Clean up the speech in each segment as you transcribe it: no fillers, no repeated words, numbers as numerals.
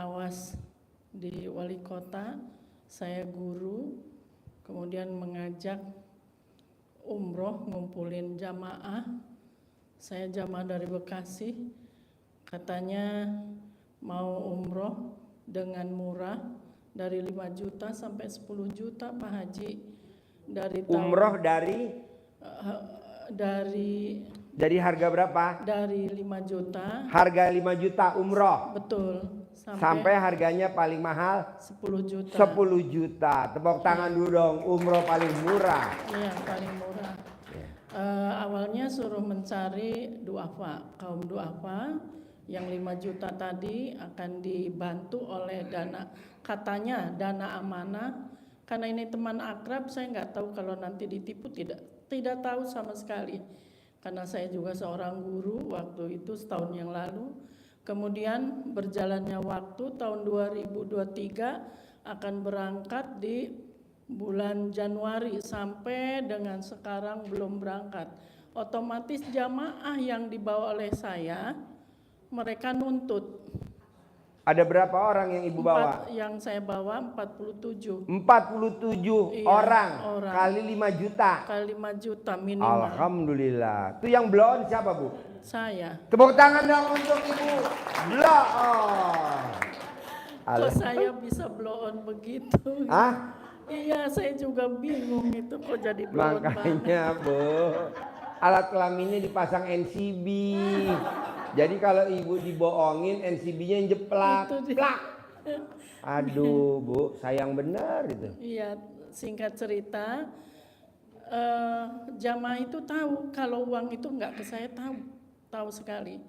pengawas di wali kota, saya guru, kemudian mengajak umroh, ngumpulin jamaah. Saya jamaah dari Bekasi, katanya mau umroh dengan murah dari 5 juta sampai 10 juta Pak Haji. Dari Umroh dari harga berapa? Dari 5 juta. Harga 5 juta umroh. Betul. Sampai harganya paling mahal 10 juta. 10 juta. Tepuk tangan dulu dong, umroh paling murah. Iya, paling murah. Awalnya suruh mencari duafa, kaum duafa yang 5 juta tadi akan dibantu oleh katanya dana amanah. Karena ini teman akrab, saya nggak tahu kalau nanti ditipu, tidak tahu sama sekali. Karena saya juga seorang guru waktu itu setahun yang lalu. Kemudian berjalannya waktu tahun 2023 akan berangkat di bulan Januari sampai dengan sekarang belum berangkat. Otomatis jamaah yang dibawa oleh saya, mereka nuntut. Ada berapa orang yang ibu bawa? Yang saya bawa 47. 47 Iya, orang kali 5 juta. Kali 5 juta minimal. Alhamdulillah. Itu yang blow on siapa, Bu? Saya. Tepuk tangan dong untuk Ibu blow on. Kok saya bisa blow on begitu? Hah? Iya, saya juga bingung itu kok jadi blow on. Makanya, Bu, alat kelaminnya dipasang NCB. Jadi kalau ibu dibohongin, NCB-nya jeplak. Plak. Aduh, Bu, sayang benar itu. Iya, singkat cerita, jamaah itu tahu kalau uang itu nggak ke saya, tahu sekali.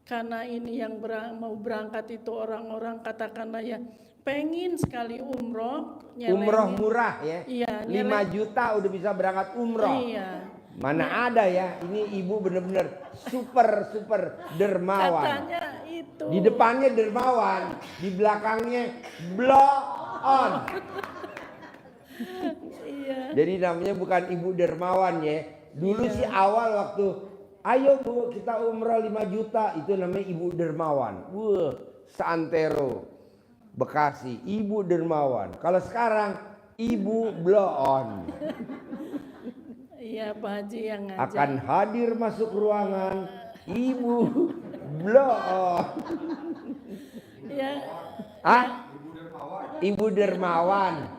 Karena ini yang mau berangkat itu orang-orang katakanlah ya pengen sekali umroh. Umroh murah ya. Iya, 5 juta udah bisa berangkat umroh. Iya. Mana ada ya, ini ibu bener-bener super dermawan. Katanya itu. Di depannya dermawan, di belakangnya blow on. Iya. Jadi namanya bukan ibu dermawan ya. Dulu sih awal waktu, ayo Bu kita umroh 5 juta, itu namanya ibu dermawan. Wah, Santero, Bekasi, ibu dermawan. Kalau sekarang ibu blow on. Iya, Pak Haji yang ngajak. Akan hadir masuk ruangan ibu blow on. Ya. Ibu dermawan.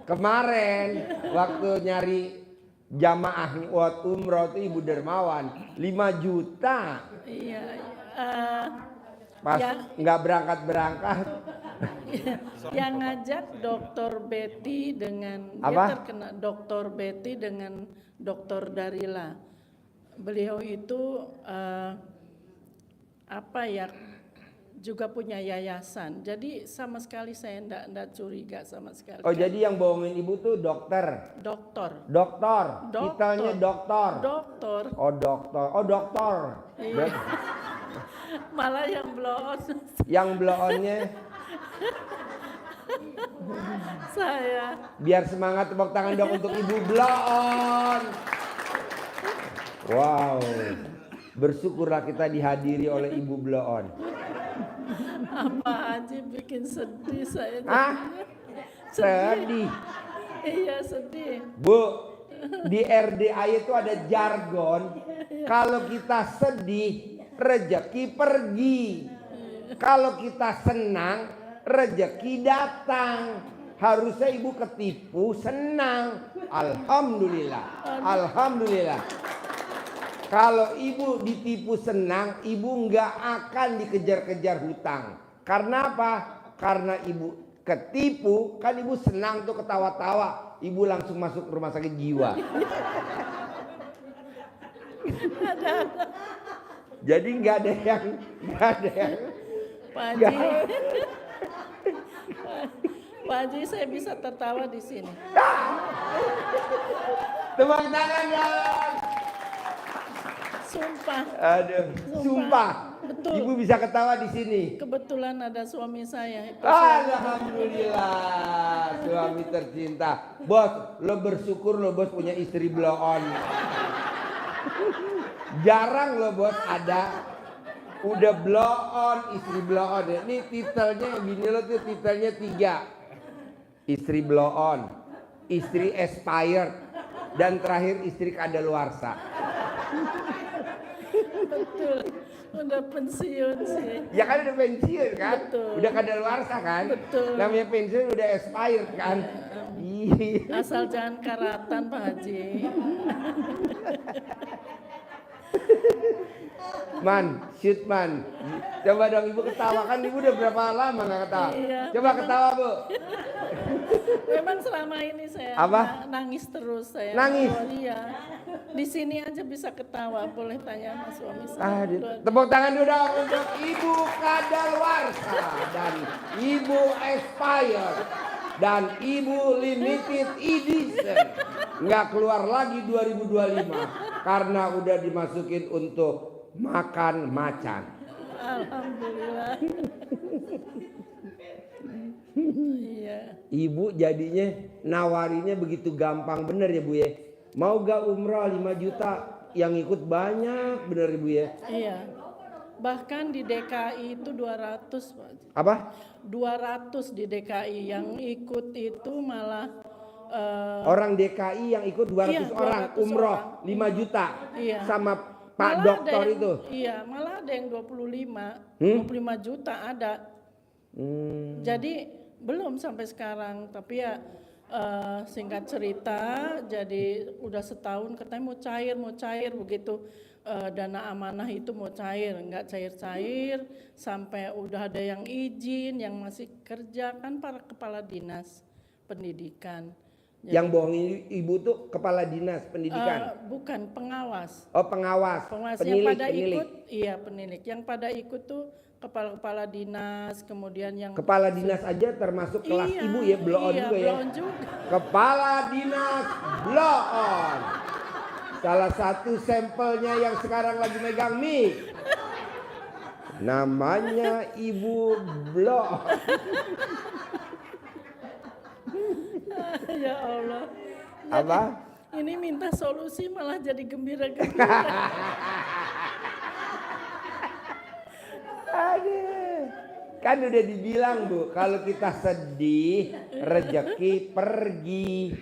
Kemarin waktu nyari jamaah buat umroh itu ibu dermawan 5 juta. Iya. Pas nggak berangkat. Yang ngajak Dokter Betty dengan apa? Dia terkena Dokter Betty dengan Dokter Darila. Beliau itu juga punya yayasan. Jadi sama sekali saya enggak curiga sama sekali. Oh, jadi yang bohongin ibu tuh dokter. Dokter. Titelnya dokter. Oh, dokter. Iya. Malah yang blow on. Yang blow onnya saya. Biar semangat, tepuk tangan dong untuk ibu blow on. Wow. Bersyukurlah kita dihadiri oleh ibu blow on. Apa aja bikin sedih saya. Sedih. Iya, sedih. Bu, di RDA itu ada jargon. Kalau kita sedih, rezeki pergi. Kalau kita senang, rezeki datang. Harusnya ibu ketipu senang. Alhamdulillah. Kalau ibu ditipu senang, ibu nggak akan dikejar-kejar hutang. Karena apa? Karena ibu ketipu, kan ibu senang tuh ketawa-tawa. Ibu langsung masuk rumah sakit jiwa. Jadi nggak ada yang Pak Haji, saya bisa tertawa di sini. Tepuk tangan dong. Sumpah. Aduh, sumpah. Betul. Ibu bisa ketawa di sini. Kebetulan ada suami saya. Alhamdulillah, suami tercinta. Bos, lo bersyukur lo bos punya istri blow on. Jarang lo bos ada Udah blow on, istri blow on ya. Ini titelnya bini lo tuh titelnya 3. Istri blow on, istri expired, dan terakhir istri kadaluarsa. Betul. Udah pensiun sih. Ya kan udah pensiun kan? Betul. Udah kadaluarsa kan? Betul. Namanya pensiun udah expired kan? Iya. Asal jangan karatan Pak Haji. Man, shoot man. Coba dong ibu ketawa, kan ibu udah berapa lama gak ketawa? Iya. Coba ketawa bu. Memang selama ini saya Apa? nangis terus saya. Nangis? Oh, iya. Di sini aja bisa ketawa, boleh tanya sama suami saya. Tepuk tangan dulu dong untuk Ibu Kadaluarsa dan Ibu Expired dan Ibu Limited Edition. Nggak keluar lagi 2025 karena udah dimasukin untuk makan macan. Alhamdulillah. Iya. Ibu jadinya nawarinya begitu gampang bener ya Bu ya. Mau gak umrah 5 juta, yang ikut banyak bener Ibu ya. Iya. Bahkan di DKI itu 200 Pak. Apa? 200 di DKI yang ikut itu malah Orang DKI yang ikut 200 iya, orang 200 umroh orang. 5 juta Iya. sama Pak malah ada Dokter yang- itu. Iya, malah ada yang 25 juta ada. Jadi belum sampai sekarang, tapi ya singkat cerita, jadi udah setahun katanya mau cair begitu dana amanah itu mau cair, nggak cair sampai udah ada yang izin, yang masih kerja kan para kepala dinas pendidikan. Jadi, Yang bohongin ibu tuh kepala dinas pendidikan. bukan pengawas. Oh pengawas, Yang pada penilik. ikut, iya penilik. Yang pada ikut tuh kepala-kepala dinas, kemudian yang Kepala dinas aja termasuk kelas Iya, ibu ya, blow on iya, juga ya. blow on juga. Kepala dinas blow on. Salah satu sampelnya yang sekarang lagi megang mic. Namanya Ibu Blow on. Ya Allah. Apa? Ini minta solusi malah jadi gembira-gembira. Aduh. Kan udah dibilang Bu, kalau kita sedih, rezeki pergi.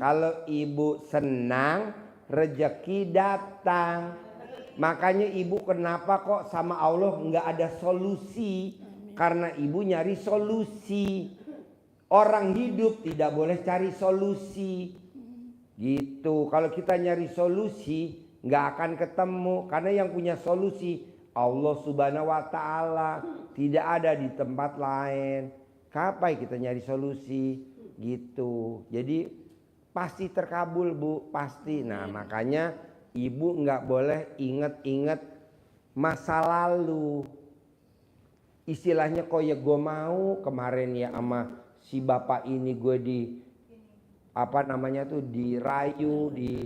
Kalau ibu senang, rezeki datang. Makanya ibu kenapa kok sama Allah nggak ada solusi? Karena ibu nyari solusi. Orang hidup tidak boleh cari solusi. Gitu. Kalau kita nyari solusi, nggak akan ketemu. Karena yang punya solusi Allah Subhanahu wa Ta'ala, tidak ada di tempat lain. Kapan kita nyari solusi? Gitu. Jadi pasti terkabul Bu, pasti. Nah makanya ibu nggak boleh inget-inget masa lalu. Istilahnya kok ya gue mau kemarin ya sama si bapak ini gue dirayu, di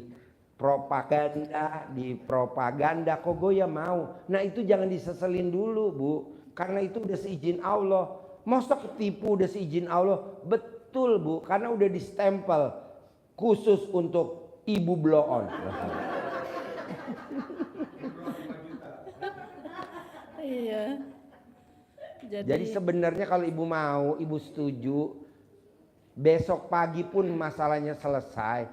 propaganda kok gue ya mau. Nah itu jangan diseselin dulu Bu, karena itu udah seizin Allah. Masa ketipu udah seizin Allah? Betul Bu, karena udah di stempel khusus untuk ibu blow on. Iya. Jadi sebenarnya kalau ibu mau, ibu setuju, besok pagi pun masalahnya selesai.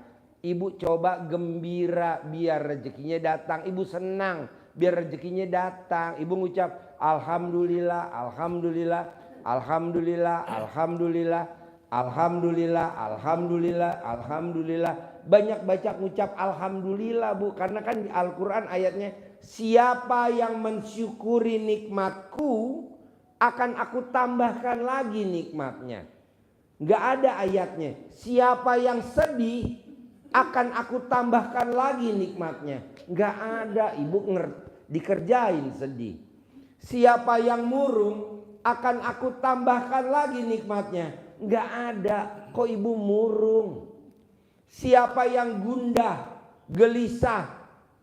Ibu coba gembira biar rezekinya datang. Ibu senang biar rezekinya datang. Ibu ngucap alhamdulillah, alhamdulillah, alhamdulillah, alhamdulillah, alhamdulillah, alhamdulillah, alhamdulillah. Banyak baca ngucap alhamdulillah Bu, karena kan di Al-Quran ayatnya, siapa yang mensyukuri nikmatku akan aku tambahkan lagi nikmatnya. Nggak ada ayatnya siapa yang sedih akan aku tambahkan lagi nikmatnya. Nggak ada. Ibu dikerjain sedih. Siapa yang murung akan aku tambahkan lagi nikmatnya. Nggak ada. Kok ibu murung? Siapa yang gundah, gelisah,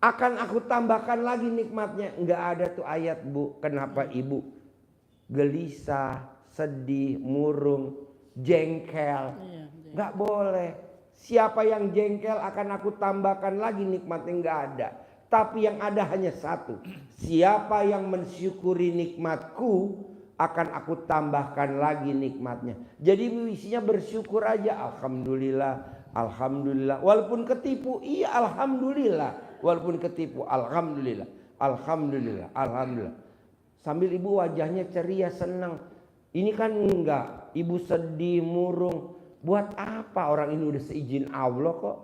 akan aku tambahkan lagi nikmatnya. Nggak ada tuh ayat Bu. Kenapa ibu gelisah, sedih, murung, jengkel? Nggak boleh. Siapa yang jengkel akan aku tambahkan lagi nikmatnya. Nggak ada. tapi yang ada hanya satu. Siapa yang mensyukuri nikmatku, akan aku tambahkan lagi nikmatnya. Jadi isinya bersyukur aja. Alhamdulillah, alhamdulillah. Walaupun ketipu, iya alhamdulillah. Walaupun ketipu, alhamdulillah, alhamdulillah, alhamdulillah. Sambil ibu wajahnya ceria, senang. Ini kan enggak, ibu sedih, murung. Buat apa, orang ini udah seizin Allah kok.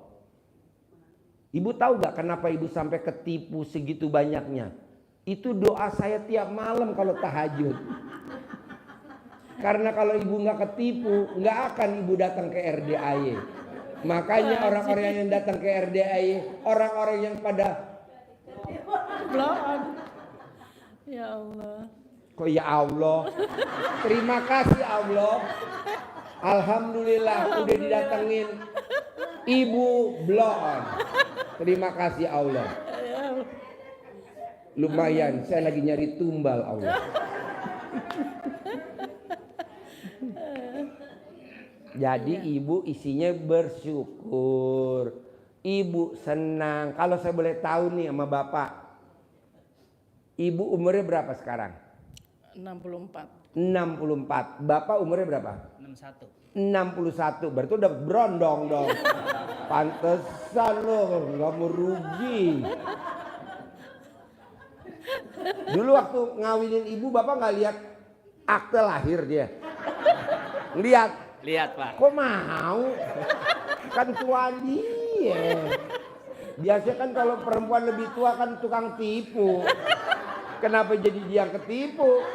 Ibu tahu gak kenapa ibu sampai ketipu segitu banyaknya? Itu doa saya tiap malam kalau tahajud. Karena kalau ibu gak ketipu, gak akan ibu datang ke RDAY. Makanya orang-orang yang datang ke RDAY, orang-orang yang pada Belum. Ya Allah. kok ya Allah. Terima kasih Allah. Alhamdulillah udah didatengin ibu bloon. Terima kasih Allah. Lumayan, saya lagi nyari tumbal Allah. Jadi ibu isinya bersyukur. Ibu senang. Kalau saya boleh tahu nih sama bapak, ibu umurnya berapa sekarang? 64. 64. Bapak umurnya berapa? 61. Berarti udah berondong dong. Pantesan lo nggak mau rugi. Dulu waktu ngawinin ibu, bapak nggak lihat akte lahir dia? Lihat Pak. Kok mau? Kan tuan dia. Biasanya kan kalau perempuan lebih tua kan tukang tipu. Kenapa jadi dia yang ketipu?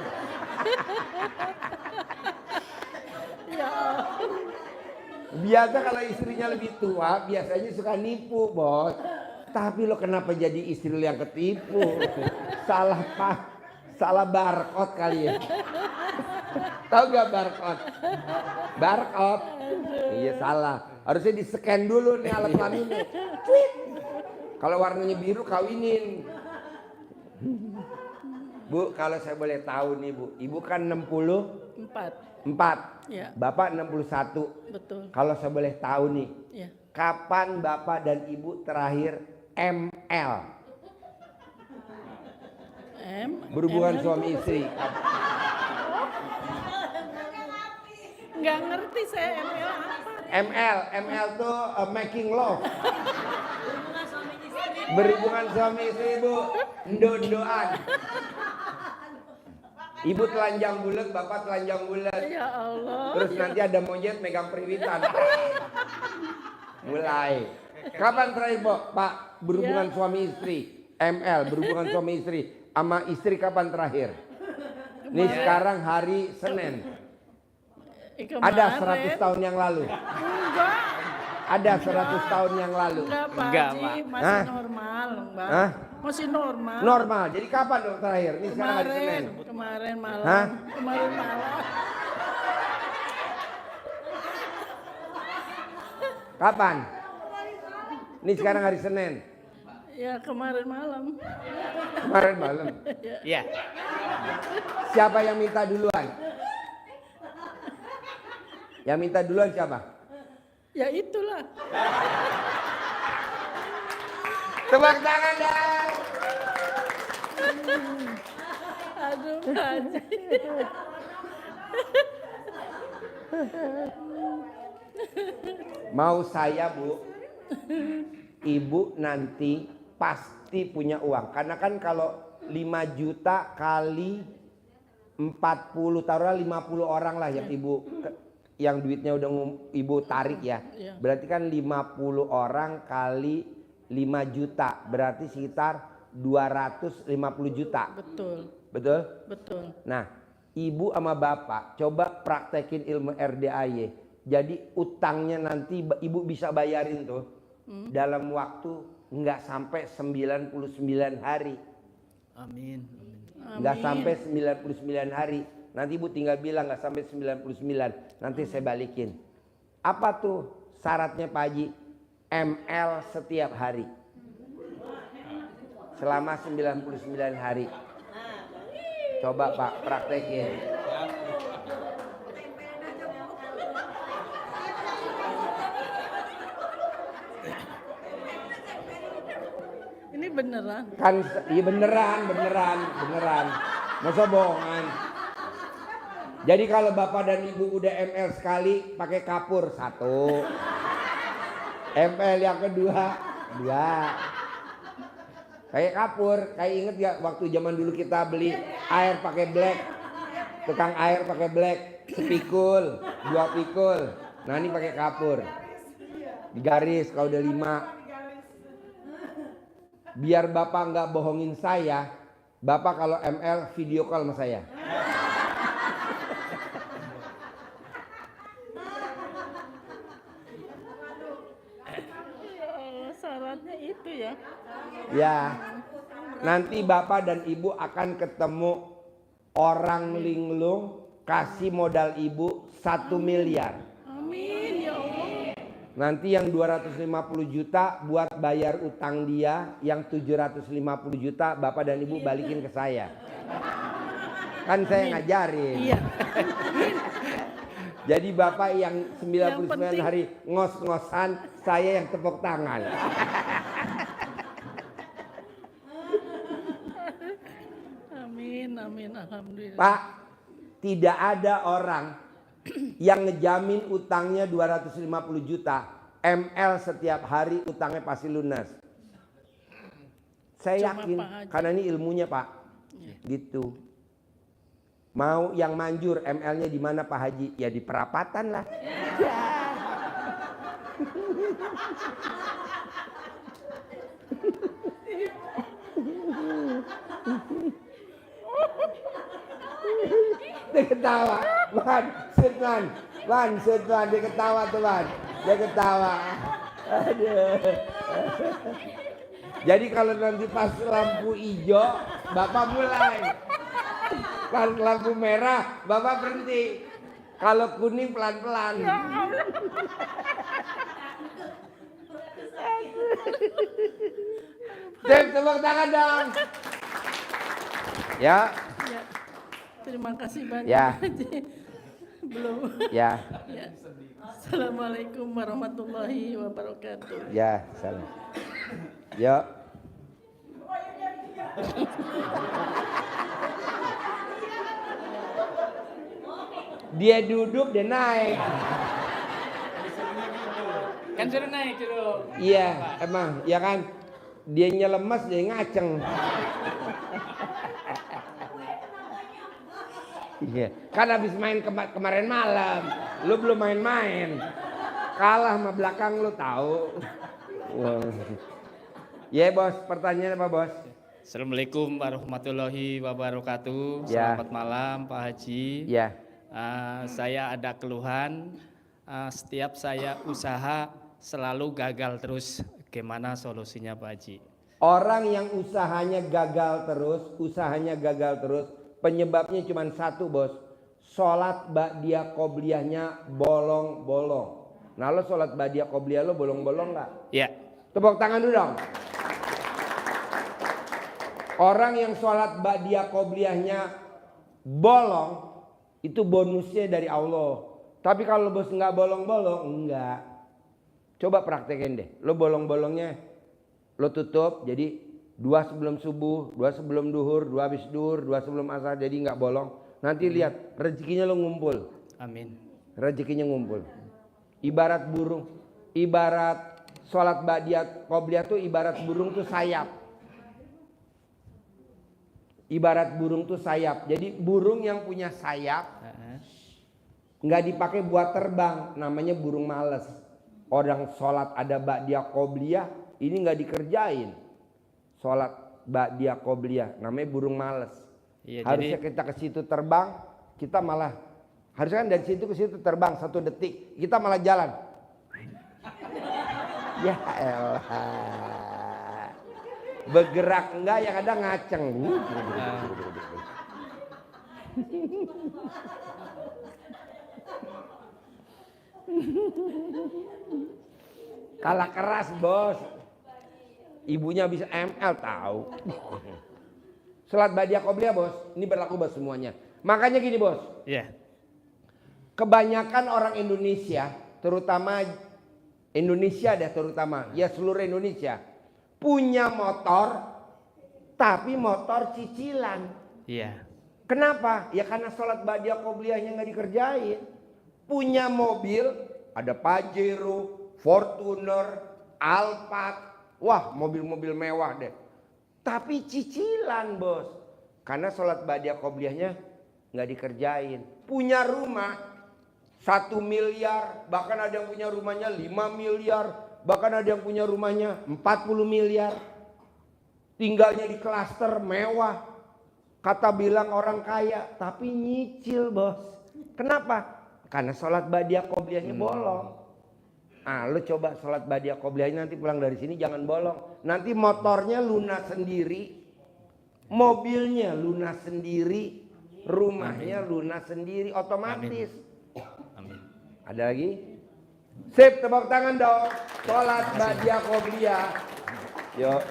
Biasa kalau istrinya lebih tua biasanya suka nipu, bos. Tapi lo kenapa jadi istri lo yang ketipu? Salah pak, salah barcode kali ya. Tahu gak barcode? Barcode. Iya salah. Harusnya di scan dulu nih alat kelaminnya. Kalau warnanya biru kawinin. Bu, kalau saya boleh tahu nih Bu, ibu kan 64. Ya. Bapak 61. Betul. Kalau saya boleh tahu nih, Ya. kapan bapak dan ibu terakhir ML? Berhubungan suami istri. Nggak ngerti saya ML apa. ML tuh making love. Berhubungan suami istri ibu, endo-endoan. Ibu telanjang bulat, bapak telanjang bulat. Ya Allah. Terus nanti ada monyet megang periwitan. Mulai. Kapan terakhir Pak berhubungan suami istri? ML berhubungan suami istri. Sama istri kapan terakhir? Nih sekarang hari Senin. Ada 100 tahun yang lalu. Enggak. Ada 100 tahun yang lalu. Enggak Pak Haji, masih Hah? normal Mbak. Hah? Masih normal. Normal. Jadi kapan dong terakhir? Nih sekarang hari Senin. Kemarin malam. Hah? Kemarin malam. Kapan? Nih sekarang hari Senin. Ya kemarin malam. Kemarin malam. Iya. Siapa yang minta duluan? Yang minta duluan siapa? Ya itulah. Tepuk tangan dong. Aduh Pak Haji. Mau saya Bu, ibu nanti pasti punya uang. Karena kan kalau 5 juta kali 40, taruhlah 50 orang lah yang ibu, yang duitnya udah ibu tarik ya. Iya. Berarti kan 50 orang kali 5 juta, berarti sekitar 250 juta. Betul. Betul? Betul. Nah, ibu sama bapak coba praktekin ilmu RDAY. Jadi utangnya nanti ibu bisa bayarin tuh dalam waktu nggak sampai 99 hari. Amin. Nggak sampai 99 hari. Nanti ibu tinggal bilang nggak sampai 99. Nanti saya balikin. Apa tuh syaratnya Pak Haji? ML setiap hari. Selama 99 hari. Coba Pak praktekin. Ini Ini beneran. Kan iya beneran. Masa bohongan. Jadi kalau Bapak dan Ibu udah ML sekali pakai kapur 1. ML yang kedua 2. Kayak kapur, kayak inget gak waktu zaman dulu kita beli air pakai black. Tukang air pakai black, sepikul, 2 pikul. Nah ini pakai kapur. Digaris kalau udah 5. Biar Bapak nggak bohongin saya, Bapak kalau ML video call sama saya. Syaratnya itu ya. Ya, nanti Bapak dan Ibu akan ketemu orang linglung kasih modal Ibu 1 miliar. Amin ya Allah. Nanti yang 250 juta buat bayar utang dia, yang 750 juta Bapak dan Ibu balikin ke saya. Kan saya ngajarin. Iya. Jadi Bapak yang 99 penting- hari ngos-ngosan, saya yang tepuk tangan. Amin, alhamdulillah. Pak, tidak ada orang yang ngejamin utangnya 250 juta. ML setiap hari utangnya pasti lunas. Saya Cuma yakin, Pak Haji. karena ini ilmunya Pak. Gitu. Mau yang manjur ML-nya di mana Pak Haji? Ya di perapatan lah. Dia ketawa, Wan, dia ketawa tuh Wan, dia ketawa. Aduh. Jadi kalau nanti pas lampu hijau, Bapak mulai. Pas lampu merah, Bapak berhenti. Kalau kuning pelan-pelan. Tim, tepuk tangan dong. Ya. Ya. Terima kasih banyak. Ya. Belum. Ya, Ya. Assalamualaikum warahmatullahi wabarakatuh. ya, salam. Ya. Dia duduk, dia naik. Kan suruh naik dulu. Iya, emang, ya kan. Dianya lemas, dia ngaceng. Iya, kan habis main kemarin malam. Lu belum main-main. Kalah sama belakang lu tahu. Wah. Ya bos, pertanyaannya apa bos? Assalamualaikum warahmatullahi wabarakatuh. Ya. Selamat malam Pak Haji. Ya. Saya ada keluhan. Setiap saya usaha selalu gagal terus. Gimana solusinya Pak Haji? Orang yang usahanya gagal terus, penyebabnya cuma satu bos. Sholat ba'diyah qobliyahnya bolong-bolong. Nah lo sholat ba'diyah qobliyah lo bolong-bolong nggak? Ya. Tepuk tangan dulu dong. Orang yang sholat ba'diyah qobliyahnya bolong, itu bonusnya dari Allah. Tapi kalau bos nggak bolong-bolong, enggak. Coba praktekin deh. Lo bolong-bolongnya lo tutup, jadi 2 sebelum subuh, 2 sebelum duhur, 2 habis duhur, 2 sebelum asar, jadi nggak bolong. Nanti lihat rezekinya lo ngumpul. Amin. Rezekinya ngumpul. Ibarat burung, ibarat sholat ba'diyah qobliyah tuh ibarat burung tuh sayap. Ibarat burung tuh sayap. Jadi burung yang punya sayap nggak dipakai buat terbang, namanya burung males. Orang sholat ada ba'diyah qobliyah, ini nggak dikerjain. Sholat ba'diyah qobliyah, namanya burung males. Iya, Harusnya jadi kita ke situ terbang, kita malah harusnya kan dari situ ke situ terbang 1 detik, kita malah jalan. Ya elah. Bergerak enggak, yang ada ngaceng. Kalah keras bos. Ibunya bisa ML tahu. Sholat ba'diyah qobliyah bos, ini berlaku buat semuanya. Makanya gini bos, ya. kebanyakan orang Indonesia, terutama Indonesia deh terutama, ya seluruh Indonesia, punya motor, tapi motor cicilan. Iya. Kenapa? Ya karena sholat ba'diyah qobliyahnya nggak dikerjain. Punya mobil, ada Pajero, Fortuner, Alphard, wah mobil-mobil mewah deh. Tapi cicilan bos, karena sholat ba'diyah qobliyahnya nggak dikerjain. Punya rumah 1 miliar, bahkan ada yang punya rumahnya 5 miliar, bahkan ada yang punya rumahnya 40 miliar. Tinggalnya di klaster mewah. Kata bilang orang kaya, tapi nyicil bos. Kenapa? Karena sholat ba'diyah qobliyahnya bolong. Ah, lu coba sholat ba'diyah qobliyahnya nanti pulang dari sini jangan bolong. Nanti motornya lunas sendiri, mobilnya lunas sendiri, rumahnya lunas sendiri, otomatis. Amin. Ada lagi? Sip, tepuk tangan dong. Sholat ba'diyah qobliyah. Yuk.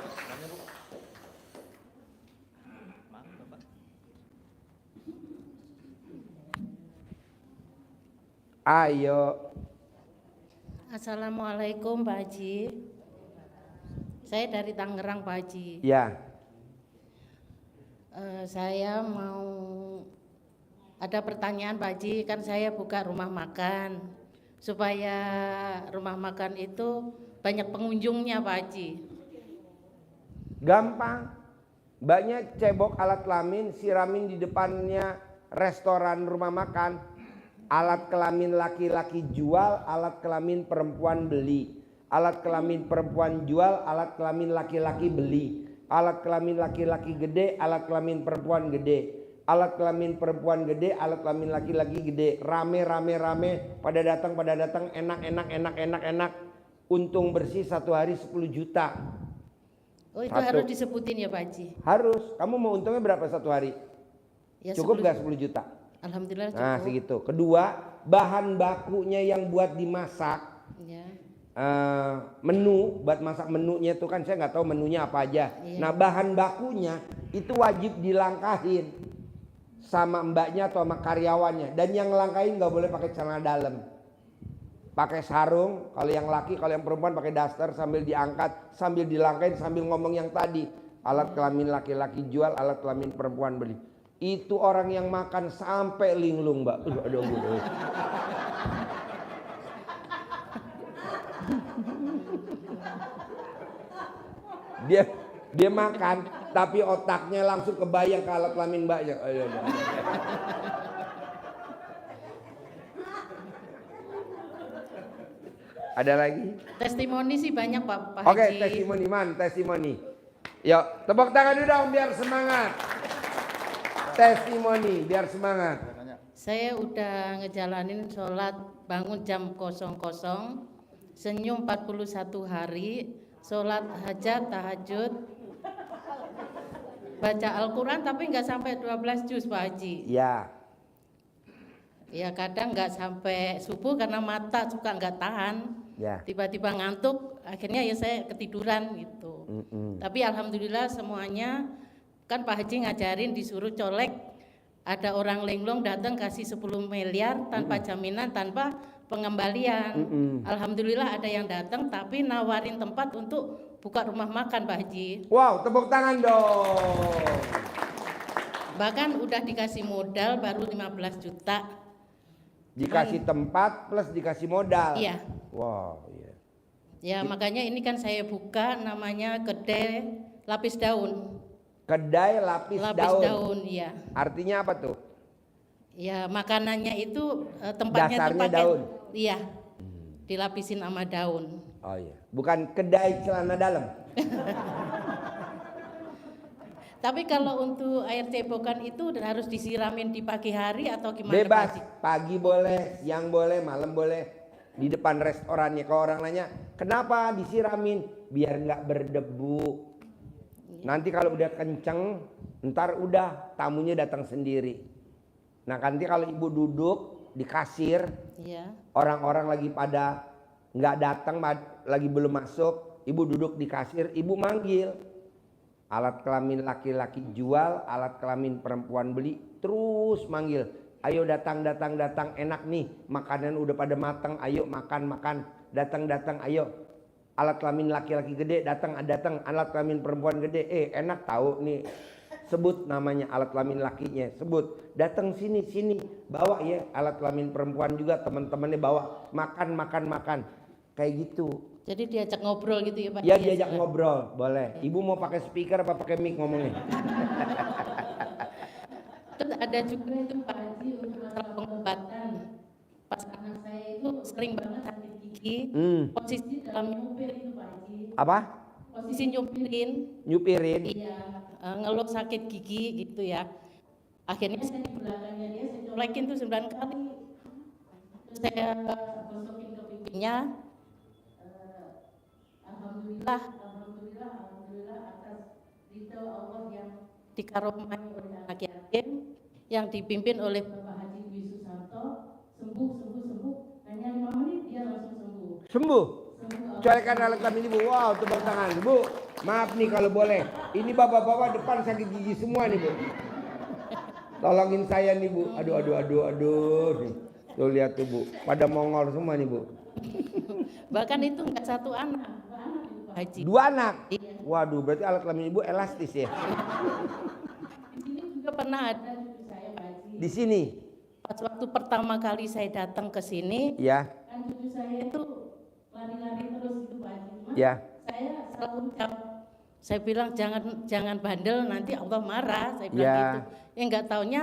Ayo. Assalamualaikum Pak Haji. Saya dari Tangerang Pak Haji. Ya. Saya mau ada pertanyaan Pak Haji, kan saya buka rumah makan supaya rumah makan itu banyak pengunjungnya Pak Haji. Gampang. Banyak cebok alat kelamin, siramin di depannya restoran rumah makan. Alat kelamin laki-laki jual, alat kelamin perempuan beli. Alat kelamin perempuan jual, alat kelamin laki-laki beli. Alat kelamin laki-laki gede, alat kelamin perempuan gede. Alat kelamin perempuan gede, alat kelamin laki-laki gede. Rame, pada datang, enak. Untung bersih satu hari 10 juta. Oh itu Satu. harus disebutin ya Pak Haji? Harus. Kamu mau untungnya berapa satu hari? Ya, Cukup gak 10 juta? Alhamdulillah cukup. Nah segitu. Kedua, bahan bakunya yang buat dimasak. Ya. Menu buat masak menunya itu kan saya nggak tahu menunya apa aja. Iya. Nah bahan bakunya itu wajib dilangkahin sama mbaknya atau sama karyawannya. Dan yang ngelangkahin nggak boleh pakai celana dalam, pakai sarung. Kalau yang laki, kalau yang perempuan pakai daster sambil diangkat, sambil dilangkahin, sambil ngomong yang tadi. Alat kelamin laki-laki jual, alat kelamin perempuan beli. Itu orang yang makan sampai linglung mbak. Aduh. Dia makan tapi otaknya langsung kebayang ke alat kelamin mbaknya. Ada lagi? Testimoni sih banyak Pak Haji. Oke, testimoni. Yuk, tepuk tangan dulu dong biar semangat. Testimoni biar semangat. Saya udah ngejalanin sholat bangun jam 00, senyum 41 hari, sholat hajat, tahajud, baca Al-Quran tapi nggak sampai 12 juz Pak Haji. Ya. Ya kadang nggak sampai subuh karena mata suka nggak tahan. Ya. Tiba-tiba ngantuk, akhirnya ya saya ketiduran gitu. Tapi alhamdulillah semuanya, kan Pak Haji ngajarin disuruh colek, ada orang linglung datang kasih 10 miliar tanpa jaminan, tanpa pengembalian. Alhamdulillah ada yang datang tapi nawarin tempat untuk buka rumah makan Pak Haji. Wow, tepuk tangan dong. Bahkan udah dikasih modal baru 15 juta. Dikasih tempat plus dikasih modal. Iya. Wow, iya. Ya makanya ini kan saya buka namanya kedai lapis daun. Kedai lapis daun. Iya. Artinya apa tuh? Ya makanannya itu tempatnya Dasarnya dipakai. daun. Iya. Dilapisin sama daun. Oh iya. Bukan kedai celana dalam. Tapi kalau untuk air cebokan itu harus disiramin di pagi hari atau gimana? Bebas. Pak Haji? Pagi boleh, siang boleh, malam boleh. Di depan restorannya. Kalau orang nanya, kenapa disiramin? Biar nggak berdebu. Nanti kalau udah kenceng, ntar udah tamunya datang sendiri. Nah nanti kalau ibu duduk di kasir, Iya. orang-orang lagi pada nggak datang, lagi belum masuk, ibu duduk di kasir, ibu manggil. Alat kelamin laki-laki jual, alat kelamin perempuan beli, terus manggil. Ayo datang, enak nih, makanan udah pada matang, ayo makan, datang, ayo. alat kelamin laki-laki gede, datang alat kelamin perempuan gede, enak tahu nih, sebut namanya alat kelamin lakinya, sebut, datang sini, bawa ya alat kelamin perempuan juga, teman-temannya bawa, makan, kayak gitu. Jadi diajak ngobrol gitu ya Pak? Ya diajak ngobrol, boleh. Ibu mau pakai speaker apa pakai mic ngomongnya? Terus ada juga itu Pak Haji untuk masalah pengobatan. Pas anak saya itu sering banget sakit gigi, posisi dalam nyupir itu Pak Haji. Apa? Posisi Nyupirin? iya, ngeluh sakit gigi gitu ya. Akhirnya saya di belakangnya dia saya colekin tuh 9 kali. Terus saya gosokin ke pipinya. Alhamdulillah atas ridho Allah yang dikaromai oleh anak yatim yang dipimpin oleh Bapak Haji Dwi Susanto, sembuh. Hanya 5 menit dia langsung sembuh. Sembuh? Colekan alat kelamin ibu, wow tepuk tangan. Bu, maaf nih kalau boleh, ini bapak-bapak depan sakit gigi semua nih Bu. Tolongin saya nih Bu, aduh. Tuh lihat tuh Bu, pada mongol semua nih Bu. Bahkan itu enggak satu anak, 2 anak itu Pak Haji. 2 anak? Iya. Waduh, berarti alat kelamin ibu elastis ya? Di sini juga pernah ada cucu saya Pak Haji. Di sini? Pas waktu pertama kali saya datang ke sini, Ya. kan cucu saya itu lari-lari terus itu Pak Haji. Ya. Saya selalu ucap, saya bilang jangan bandel nanti Allah marah, saya bilang Ya. gitu. Ya nggak taunya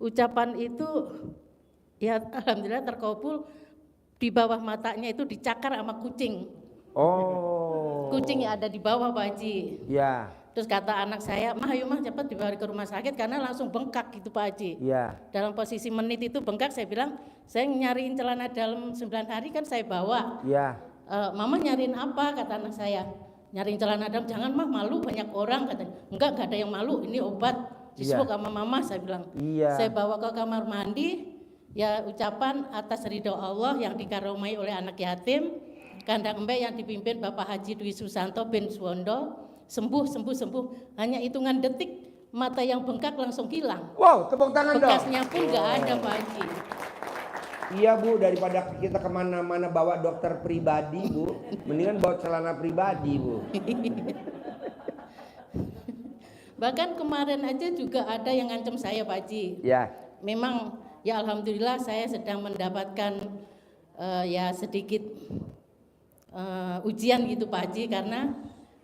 ucapan itu ya alhamdulillah terkabul. Di bawah matanya itu dicakar sama kucing. Oh. Kucing yang ada di bawah Pak Haji. Ya. Terus kata anak saya, "Mah ayo mah cepat dibawa ke rumah sakit karena langsung bengkak gitu Pak Haji." Ya. Dalam posisi menit itu bengkak, saya bilang, "Saya nyariin celana dalam 9 hari kan saya bawa." Ya. Mama nyariin apa kata anak saya? Nyariin celana dalam, jangan mah malu banyak orang katanya. Enggak ada yang malu, ini obat disebut sama mama saya bilang. Iya. Saya bawa ke kamar mandi, ya ucapan atas ridho Allah yang dikaromai oleh anak yatim, kandang embek yang dipimpin Bapak Haji Dwi Susanto bin Suwondo, sembuh. Hanya hitungan detik mata yang bengkak langsung hilang. Wow, tepuk tangan dong. Bekasnya pun nggak ada Pak Haji. Iya Bu, daripada kita kemana-mana bawa dokter pribadi Bu, mendingan bawa celana pribadi Bu. Bahkan kemarin aja juga ada yang ngancam saya Pak Haji. Ya. Memang ya alhamdulillah saya sedang mendapatkan ya sedikit ujian gitu Pak Haji, karena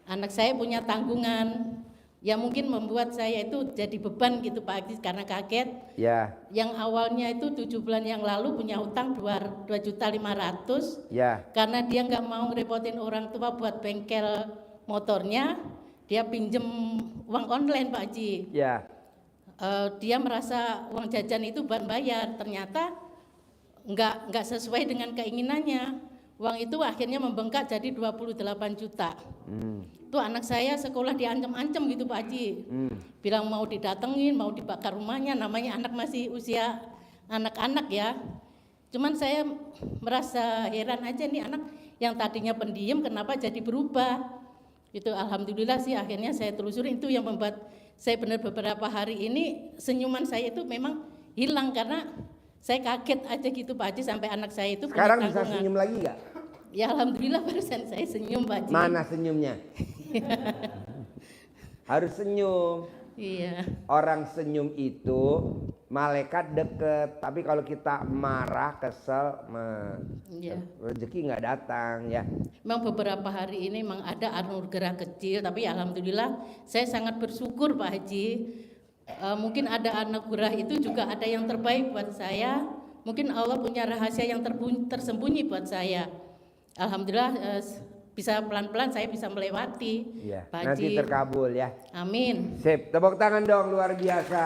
anak saya punya tanggungan. Ya mungkin membuat saya itu jadi beban gitu Pak Haji karena kaget. Ya. Yang awalnya itu 7 bulan yang lalu punya utang 2.500.000. Ya. Karena dia nggak mau ngerepotin orang tua buat bengkel motornya, dia pinjem uang online Pak Haji. Ya. Dia merasa uang jajan itu bahan bayar, ternyata nggak sesuai dengan keinginannya. Uang itu akhirnya membengkak jadi 28 juta. Tuh anak saya sekolah diancam-ancam gitu Pak Haji. Bilang mau didatengin, mau dibakar rumahnya, namanya anak masih usia anak-anak ya. Cuman saya merasa heran aja nih anak yang tadinya pendiam kenapa jadi berubah. Itu alhamdulillah sih akhirnya saya telusuri, itu yang membuat saya benar beberapa hari ini senyuman saya itu memang hilang karena saya kaget aja gitu Pak Haji sampai anak saya itu Sekarang punya bisa tanggungan. senyum lagi gak? Ya alhamdulillah barusan saya senyum Pak Haji. Mana senyumnya? Harus senyum. Iya. Orang senyum itu malaikat deket, tapi kalau kita marah, kesel, Iya. rezeki nggak datang ya. Memang beberapa hari ini memang ada anugerah kecil, tapi alhamdulillah saya sangat bersyukur Pak Haji. Mungkin ada anugerah itu juga ada yang terbaik buat saya. Mungkin Allah punya rahasia yang tersembunyi buat saya. Alhamdulillah bisa pelan-pelan saya bisa melewati. Iya. Pak Nanti Haji. terkabul ya. Amin. Sip, tepuk tangan dong luar biasa.